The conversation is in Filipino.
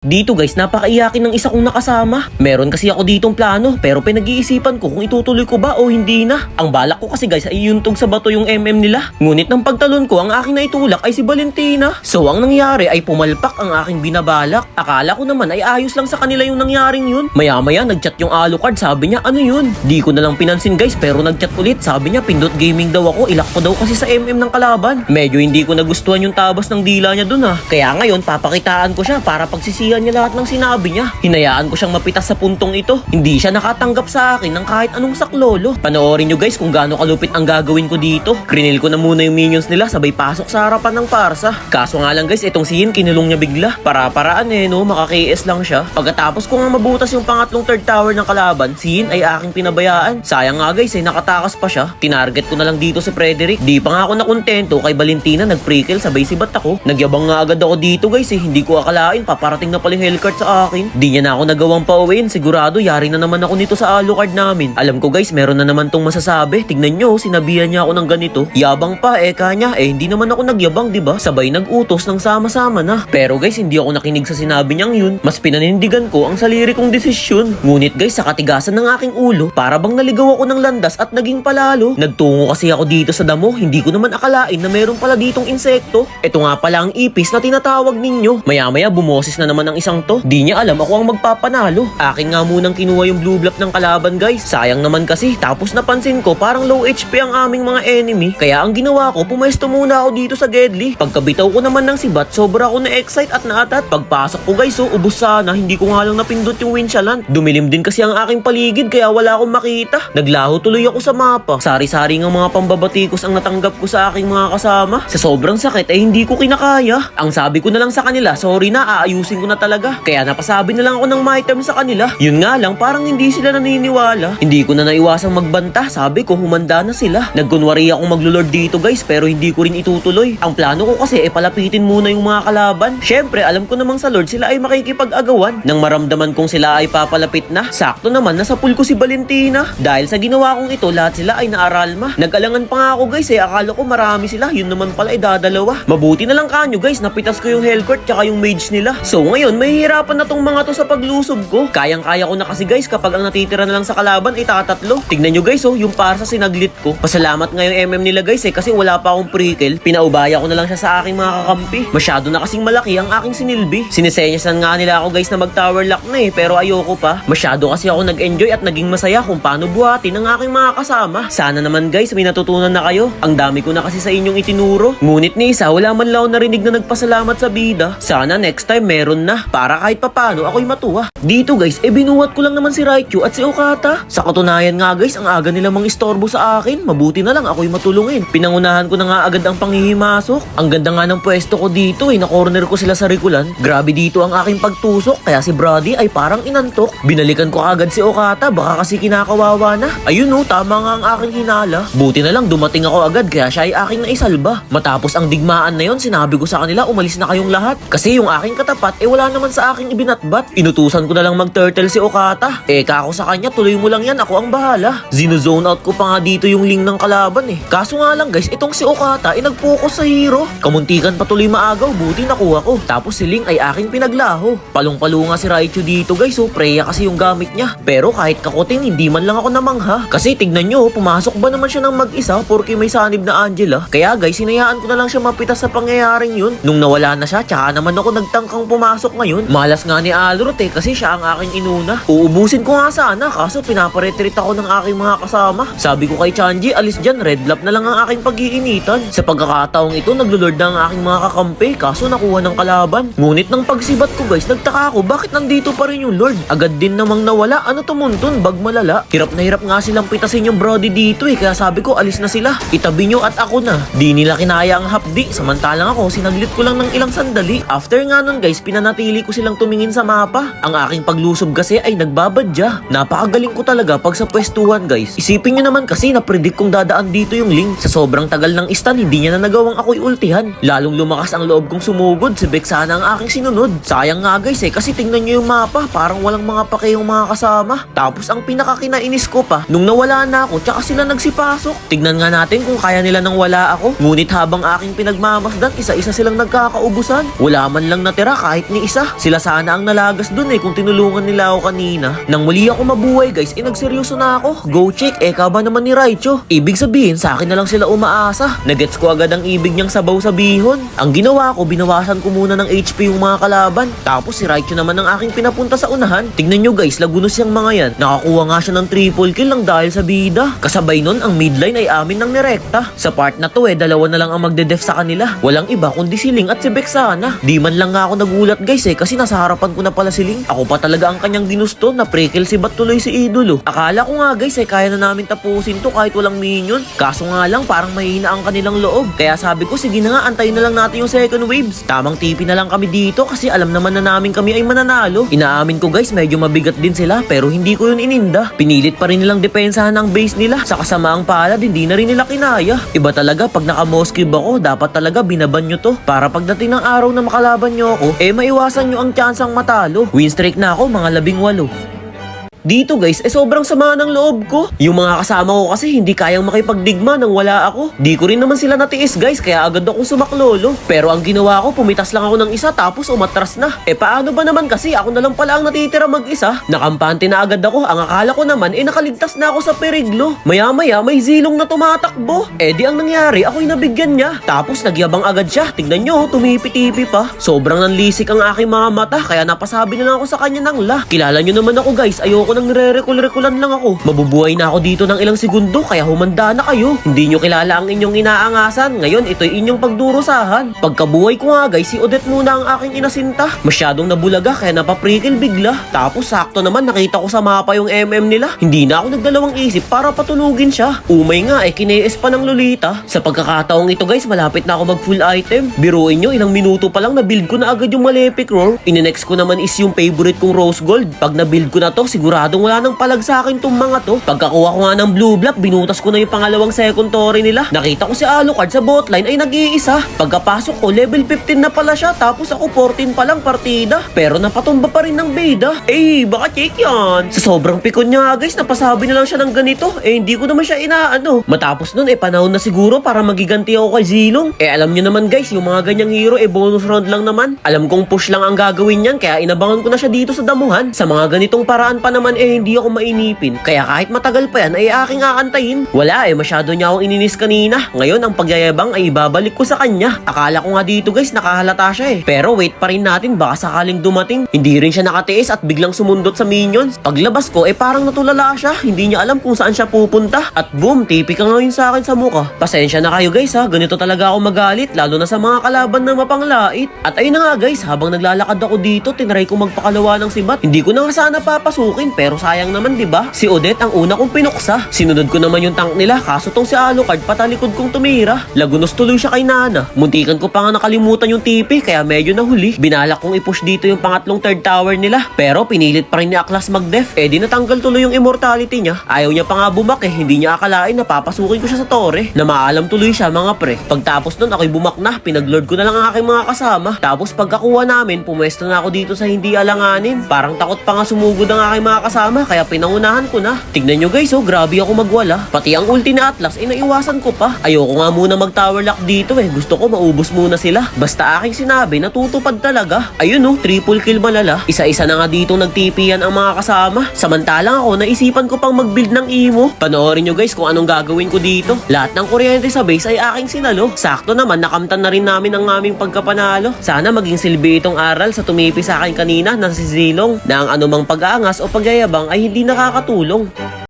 Dito guys, napakaiyakin ng isa kong nakasama. Meron kasi ako ditong plano pero pinag-iisipan ko kung itutuloy ko ba o hindi na. Ang balak ko kasi guys ay yuntog sa bato yung nila. Ngunit ng pagtalon ko, ang aking naitulak ay si Valentina. So ang nangyari ay pumalpak ang aking binabalak. Akala ko naman ay ayos lang sa kanila yung nangyaring yun. Maya-maya nagchat yung Alucard, sabi niya ano yun? Di ko na lang pinansin guys pero nagchat ulit. Sabi niya pindot gaming daw ako, ilak ko daw kasi sa ng kalaban. Medyo hindi ko nagustuhan yung tabas ng dila niya dun Kaya ngayon papakitaan ko siya para pagsisihan niya lahat ng sinabi niya. Hinayaan ko siyang mapitas sa puntong ito. Hindi siya nakatanggap sa akin ng kahit anong saklolo. Panoorin nyo guys kung gaano kalupit ang gagawin ko dito. Krinil ko na muna yung minions nila sabay pasok sa harapan ng parsa. Kaso nga lang guys, itong si Yin kinulong niya bigla. Para-paraan no, maka-KS lang siya. Pagkatapos ko nga mabutas yung pangatlong third tower ng kalaban, si Yin ay aking pinabayaan. Sayang nga guys nakatakas pa siya. Tinarget ko na lang dito si Frederick. Di pa nga ako nakontento kay Valentina, nag-pre-kill sabay sibat ako. Nagyabang nga agad ako dito guys hindi ko akalain paparating na pala yung Hellcard sa akin. Di niya na ako nagawang pauwiin. Sigurado yari na naman ako nito sa Alucard namin. Alam ko guys, meron na naman tong masasabi. Tignan nyo, sinabihan niya ako ng ganito. Yabang pa kanya hindi naman ako nagyabang, diba? Sabay nag-utos ng sama-sama na. Pero guys, hindi ako nakinig sa sinabi niyang yun. Mas pinanindigan ko ang saliri kong desisyon. Ngunit guys, sa katigasan ng aking ulo, para bang naligaw ako ng landas at naging palalo. Nagtungo kasi ako dito sa damo. Hindi ko naman akalain na meron pala ditong insekto. Ito nga pala ang ipis na tinatawag ninyo. Maya-maya bumoses na naman ang isang to. Di niya alam ako ang magpapanalo. Akin nga munang kinuha yung blue buff ng kalaban guys. Sayang naman kasi. Tapos napansin ko parang low HP ang aming mga enemy. Kaya ang ginawa ko, pumesto muna ako dito sa Gedli. Pagkabitaw ko naman ng sibat, sobra ako na-excite at na-atat. Pagpasok ko guys, ubos sana. Hindi ko nga lang napindot yung Winchalant. Dumilim din kasi ang aking paligid kaya wala akong makita. Naglaho tuloy ako sa mapa. Sari-sari ng mga pambabatikos ang natanggap ko sa aking mga kasama. Sa sobrang sakit hindi ko kinakaya. Ang sabi ko na lang sa kanila, sorry na, aayusin ko na talaga. Kaya napasabi na lang ako ng my term sa kanila. Yun nga lang, parang hindi sila naniniwala. Hindi ko na naiwasang magbanta. Sabi ko, humanda na sila. Nagkunwari akong maglulord dito guys, pero hindi ko rin itutuloy. Ang plano ko kasi palapitin muna yung mga kalaban. Syempre, alam ko namang sa Lord sila ay makikipag-agawan. Nang maramdaman kong sila ay papalapit na, sakto naman nasa pool ko si Valentina. Dahil sa ginawa kong ito, lahat sila ay naaralma. Nag-alangan pa nga ako guys akala ko marami sila. Yun naman pala dadalawa. Mabuti na lang kanyo guys, napitas ko yung Hellcourt tsaka yung mage nila. So ngayon, mahihirapan na tong mga to sa paglusob ko. Kayang-kaya ko na kasi guys kapag ang natitira na lang sa kalaban ay tatatlo. Tignan nyo guys yung parsa sinaglit ko. Pasalamat nga yung nila guys kasi wala pa akong pre-kill. Pinaubaya ko na lang siya sa aking mga kakampi. Masyado na kasing malaki ang aking sinilbi. Sinisenyasan nga nila ako guys na mag-tower lock na pero ayoko pa. Masyado kasi ako nag-enjoy at naging masaya kung paano buhatin ang aking mga kasama. Sana naman guys may natutunan na kayo. Ang dami ko na kasi sa inyong itinuro. Ngunit ni isa wala man lang narinig na nagpasalamat sa bida. Sana next time meron na para kahit papano ako'y matuwa. Dito guys, binuhat ko lang naman si Raichu at si Okata. Sa katunayan nga guys, ang aga nila mang istorbo sa akin. Mabuti na lang ako'y matulungin. Pinangunahan ko na nga agad ang panghihimasok. Ang ganda nga ng pwesto ko dito na-corner ko sila sa rikulan. Grabe dito ang aking pagtusok, kaya si Brody ay parang inantok. Binalikan ko agad si Okata, baka kasi kinakawawa na. Ayun tama nga ang aking hinala. Buti na lang dumating ako agad kaya siya ay aking naisalba. Matapos ang digmaan na yon, sinabi ko sa kanila umalis na kayong lahat. Kasi yung aking katapat wala naman sa aking ibinatbat. Inutusan ko na lang mag-turtle si Okata. Kako sa kanya, tuloy mo lang yan, ako ang bahala. Zino-zone out ko pa nga dito yung link ng kalaban Kaso nga lang guys, itong si Okata nag-focus sa hero. Kamuntikan pa tuloy maagaw, buti nakuha ko. Tapos si Ling ay aking pinaglaho. Palong-palo nga si Raichu dito guys, Freya kasi yung gamit niya. Pero kahit kakuting, hindi man lang ako namangha. Kasi tignan nyo, pumasok ba naman siya ng mag-isa porque may sanib na Angela. Kaya guys, hinayaan ko na lang siya mapitas sa pangyayaring yun. Nung nawala na siya, tsaka naman ako nagtangkang pumasok ngayon. Malas nga ni Alrot kasi siya ang aking inuna. Uubusin ko nga sana, kaso pinaparetreat ako ng aking mga kasama. Sabi ko kay Chanji, alis dyan, red lap na lang ang aking pag-iinitan. Sa pagkakataong ito, naglulord na ang aking mga kakampi, kaso nakuha ng kalaban. Ngunit ng pagsibat ko guys, nagtaka ako, bakit nandito pa rin yung Lord? Agad din namang nawala, tumuntun, bag malala. Hirap na hirap nga silang pitasin yung Brody dito kaya sabi ko, alis na sila. Itabi nyo at ako na. Di nila kinaya ang hapdi, samantalang ako, sinaglit ko lang ng ilang sandali. After nga nun guys, pinanatili ko silang tumingin sa mapa. Ang aking paglusob kasi ay nagbabadya. Napakagaling ko talaga pag sa pwestuhan guys. Isipin nyo naman kasi na-predict kong dadaan dito yung Ling. Sa sobrang tagal ng stun, hindi niya na nagawang ako'y ultihan. Lalong lumakas ang loob kong sumugod. Si Beck sana ang aking sinunod. Sayang nga guys kasi tingnan nyo yung mapa. Parang walang mga pake yung mga kasama. Tapos ang pinakakinainis ko pa, nung nawala na ako, tsaka sila nagsipasok. Tignan nga natin kung kaya nila nang wala ako. Ngunit habang aking pinagmamasdan, isa-isa silang nagkakaubusan. Wala man lang natira kahit ni isa. Sila sana ang nalagas dun kung tinulungan nila ako kanina. Nang muli ako mabuhay guys, nagseryoso na ako. Go chick, eka ba naman ni Raicho? Ibig sabihin, sa akin na lang sila umaasa. Nagets ko agad ang ibig niyang sabaw sa bihon. Ang ginawa ko, binawasan ko muna ng HP yung mga kalaban. Tapos si Raicho naman ang aking pinapunta sa unahan. Tignan nyo guys, lagunos yung mga yan. Nakakuha nga siya ng triple kill lang dahil sa bida. Kasabay nun, ang midline ay amin ng nirekta. Sa part na to dalawa na lang ang magde-def sa kanila. Walang iba kundi si Ling at si Vexana. Di man lang nga ako nagulat guys kasi nasa harapan ko na pala si Ling. Ako pa talaga ang kanyang ginusto na pre-kill si Bat tuloy si Idolo. Akala ko nga guys kaya na namin tapusin to kahit walang minions. Kaso nga lang parang mahina ang kanilang loob. Kaya sabi ko sige na nga, antayin na lang natin yung second waves. Tamang TP na lang kami dito kasi alam naman na namin kami ay mananalo. Inaamin ko guys, medyo mabigat din sila pero hindi ko yun ininda. Pinilit pa rin nilang depensahan ang base nila. Sa kasamaang palad, hindi na rin nila kinaya. Iba talaga pag naka-moskib ako, dapat talaga binaban nyo to. Para pagdating ng araw na makalaban nyo ako, maiwasan nyo ang tsansang matalo. Win streak na ako, mga 18. Dito guys, sobrang sama ng loob ko. Yung mga kasama ko kasi hindi kayang makipagdigma nang wala ako. Di ko rin naman sila natiis guys, kaya agad ako sumaklolo. Pero ang ginawa ko, pumitas lang ako ng isa tapos umatras na. Paano ba naman kasi ako na lang pala ang natitira mag-isa? Nakampante na agad ako, ang akala ko naman nakaligtas na ako sa periglo. Maya maya may zilong na tumatakbo. Di ang nangyari, ako'y nabigyan niya. Tapos nagyabang agad siya, tignan nyo, tumipi-tipi pa. Sobrang nanlisik ang aking mga mata, kaya napasabi na lang ako sa kanya ng la. Kilala nyo naman ako guys, ayoko nang nire-recall-recollan lang ako. Mabubuhay na ako dito ng ilang segundo kaya humanda na kayo. Hindi nyo kilala ang inyong inaangasan. Ngayon, ito'y inyong pagdurusahan. Pagkabuhay ko nga guys, si Odette muna ang aking inasinta. Masyadong nabulaga kaya napaprikil bigla. Tapos sakto naman nakita ko sa mapa yung MM nila. Hindi na ako nagdalawang isip para patulugin siya. Umay nga kinees pa ng Lolita. Sa pagkakataong ito guys, malapit na ako mag full item. Biruin nyo, ilang minuto pa lang na-build ko na agad yung Malefic Roar. Ininext ko naman is yung favorite kong Rose Gold. Pag na-build ko na to, siguradong wala nang palag sa akin tong mga to. Pagkakuha ko nga ng blue black, binutas ko na yung pangalawang second story nila. Nakita ko si Alucard sa botline ay nag-iisa. Pagkapasok ko, level 15 na pala siya. Tapos ako 14 pa lang partida. Pero napatumba pa rin ng beda. Baka check yan. Sa sobrang pikon niya nga guys, napasabi na lang siya ng ganito. Hindi ko naman siya inaano. Matapos nun panahon na siguro para magiganti ako kay Zilong. Alam nyo naman guys, yung mga ganyang hero bonus round lang naman. Alam kong push lang ang gagawin niyan, kaya inabangan ko na siya dito sa damuhan. Sa mga ganitong paraan pa naman hindi ako mainipin. Kaya kahit matagal pa yan aking aantayin. Wala masyado niya akong ininis kanina. Ngayon ang pagyayabang ay ibabalik ko sa kanya. Akala ko nga dito guys nakahalata siya Pero wait pa rin natin, baka sakaling dumating. Hindi rin siya nakatiis at biglang sumundot sa minions. Paglabas ko parang natulala siya. Hindi niya alam kung saan siya pupunta. At boom, tipi ka ngayon sa akin sa mukha. Pasensya na kayo guys ganito talaga ako magalit, lalo na sa mga kalaban na mapanglait. At ayun na nga guys, habang naglalakad ako dito, tinry ko magpakalawa ng sibat. Hindi ko na nga sana papasukin, pero sayang naman 'di ba? Si Odette ang una kong pinuksa. Sinunod ko naman yung tank nila, kaso tong si Alucard patalikod kong tumira. Lagunos tuloy siya kay Nana. Muntikan ko pa nga nakalimutan yung TP kaya medyo nahuli. Binalak kong i-push dito yung pangatlong third tower nila, pero pinilit pa rin ni Aklas mag-def. Di natanggal tuloy yung immortality niya. Ayaw niya pa nga bumak hindi niya akalain na papasukin ko siya sa tore. Na maalam tuloy siya mga pre. Pagtapos nun ako'y bumak na, pinaglord ko na lang ang aking mga kasama. Tapos pagkakuha namin, pumwesto na ako dito sa hindi alanganin. Parang takot pa nga sumugod ang aking mga kasama kaya pinangunahan ko na. Tignan nyo guys grabe ako magwala. Pati ang ulti na Atlas naiwasan ko pa. Ayoko nga muna mag tower lock dito Gusto ko maubos muna sila. Basta aking sinabi natutupad talaga. Ayun triple kill malala. Isa-isa na nga dito nagtipian ang mga kasama. Samantalang ako naisipan ko pang mag-build ng emo. Panoorin nyo guys kung anong gagawin ko dito. Lahat ng kuryente sa base ay aking sinalo. Sakto naman nakamtan na rin namin ang aming pagkapanalo. Sana maging silbi itong aral sa tumipi sa akin kanina na si Zilong na ang anumang pag-aangas o pagyayabang ay hindi nakakatulong.